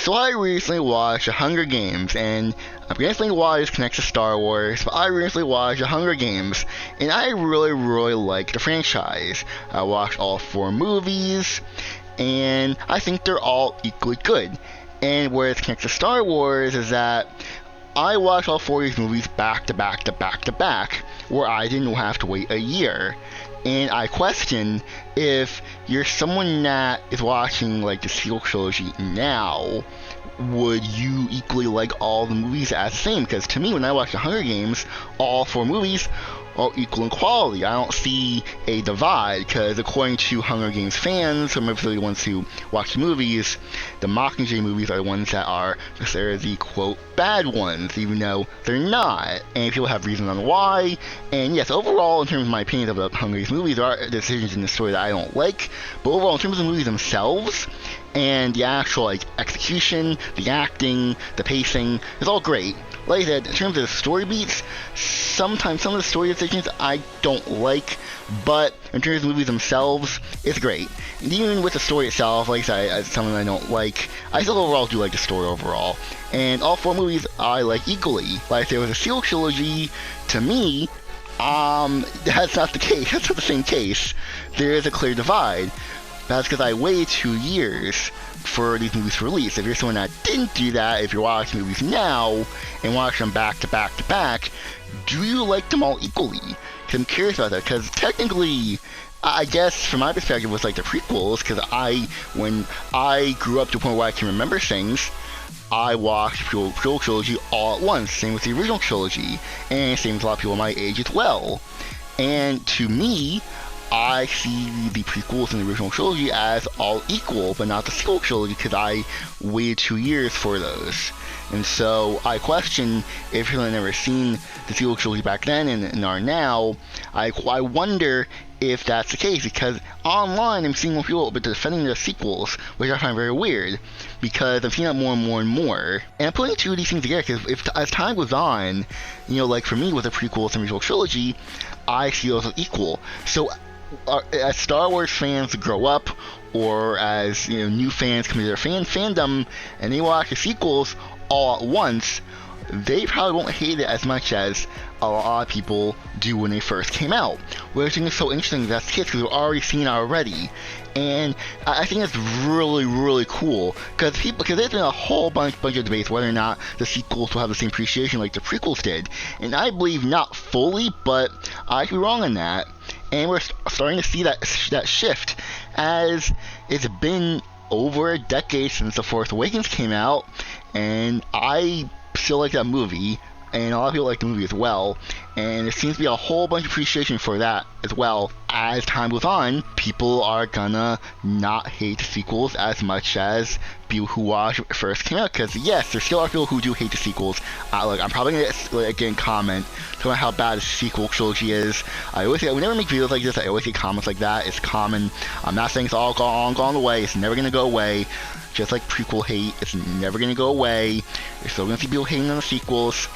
So I recently watched The Hunger Games, and I'm recently watched connects to Star Wars, but I recently watched The Hunger Games, and I really like the franchise. I watched all 4 movies, and I think they're all equally good. And where it connects to Star Wars is that I watched all 4 of these movies back to back to back to back, where I didn't have to wait a year. And I question if you're someone that is watching like the Sequel Trilogy now, would you equally like all the movies as the same? Because to me, when I watch The Hunger Games, all 4 movies are equal in quality. I don't see a divide, because according to Hunger Games fans, or maybe the ones who watch the movies, the Mockingjay movies are the ones that are considered the quote bad ones, even though they're not. And people have reasons on why. And yes, overall, in terms of my opinion of the Hunger Games movies, there are decisions in the story that I don't like. But overall, in terms of the movies themselves, and the actual like execution, the acting, the pacing, it's all great. Like I said, in terms of the story beats, sometimes some of the story decisions I don't like, but in terms of the movies themselves, it's great. And even with the story itself, like I said, it's something I don't like, I still overall do like the story overall. And all 4 movies I like equally. Like I said, with the Sequel Trilogy, to me, that's not the case. That's not the same case. There is a clear divide. That's because I waited 2 years for these movies to release. If you're someone that didn't do that, if you're watching movies now and watch them back to back to back, do you like them all equally? Because I'm curious about that, because technically, I guess from my perspective, it was like the prequels, because when I grew up to a point where I can remember things, I watched the prequel trilogy all at once, same with the original trilogy, and same with a lot of people my age as well. And to me, I see the prequels and the original trilogy as all equal, but not the sequel trilogy, because I waited 2 years for those. And so I question, if you've never seen the sequel trilogy back then and are now, I wonder if that's the case, because online I'm seeing more people defending the sequels, which I find very weird, because I'm seeing that more and more and more. And I'm putting 2 of these things together, because as time goes on, like for me with the prequels and original trilogy, I see those as equal. So as Star Wars fans grow up, or as new fans come to their fandom, and they watch the sequels all at once, they probably won't hate it as much as a lot of people do when they first came out. Which I think is so interesting, that's the case, because we've already seen it already. And I think it's really cool, because there's been a whole bunch of debates whether or not the sequels will have the same appreciation like the prequels did. And I believe not fully, but I could be wrong on that. And we're starting to see that shift, as it's been over a decade since The Force Awakens came out, and I still like that movie, and a lot of people like the movie as well, and there seems to be a whole bunch of appreciation for that as well. As time goes on, people are gonna not hate the sequels as much as people who watched it first came out, because yes, there still are people who do hate the sequels. I'm probably gonna get a comment talking about how bad the sequel trilogy is. I never make videos like this, I always get comments like that. It's common. I'm not saying it's all gone away, it's never gonna go away. Just like prequel hate, it's never gonna go away. You're still gonna see people hating on the sequels,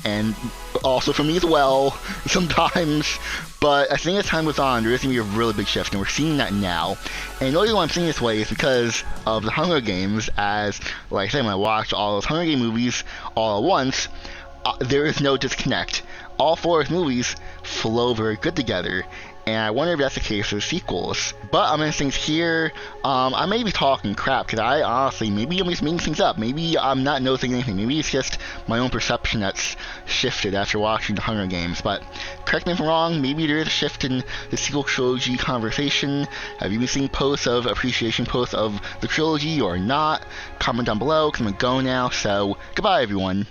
and also from me as well, sometimes. But I think as time goes on, there is going to be a really big shift, and we're seeing that now. And the only reason why I'm seeing this way is because of the Hunger Games, as, like I said, when I watched all those Hunger Games movies all at once, there is no disconnect. All 4 of those movies flow very good together, and I wonder if that's the case for the sequels. But I'm going to things here, I may be talking crap, because I honestly, maybe I'm just making things up, maybe I'm not noticing anything, maybe it's just my own perception that's shifted after watching the Hunger Games. But correct me if I'm wrong, maybe there is a shift in the sequel trilogy conversation. Have you been seeing appreciation posts of the trilogy or not? Comment down below, because I'm going to go now, so goodbye everyone.